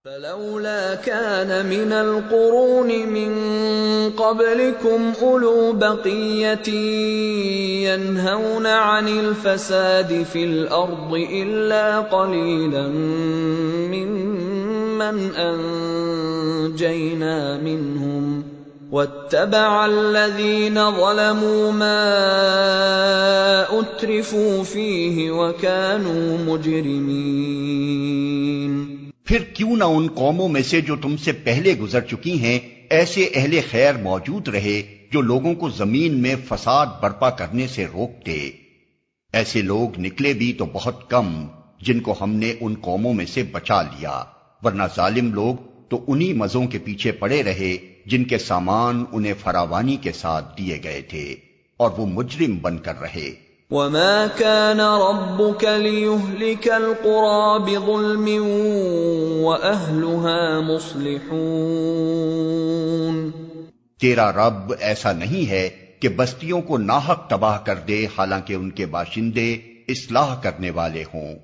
فلولا كان من القرون من قبلكم أولو بقية ينهون عن الفساد في الأرض إلا قليلا ممن أنجينا منهم واتبع الذين ظلموا ما أترفوا فيه وكانوا مجرمين۔ پھر کیوں نہ ان قوموں میں سے جو تم سے پہلے گزر چکی ہیں ایسے اہل خیر موجود رہے جو لوگوں کو زمین میں فساد برپا کرنے سے روکتے۔ ایسے لوگ نکلے بھی تو بہت کم جن کو ہم نے ان قوموں میں سے بچا لیا، ورنہ ظالم لوگ تو انہی مزوں کے پیچھے پڑے رہے جن کے سامان انہیں فراوانی کے ساتھ دیے گئے تھے، اور وہ مجرم بن کر رہے۔ وَمَا كَانَ رَبُّكَ لِيُهْلِكَ الْقُرَىٰ بِظُلْمٍ وَأَهْلُهَا مُصْلِحُونَ۔ تیرا رب ایسا نہیں ہے کہ بستیوں کو ناحق تباہ کر دے حالانکہ ان کے باشندے اصلاح کرنے والے ہوں۔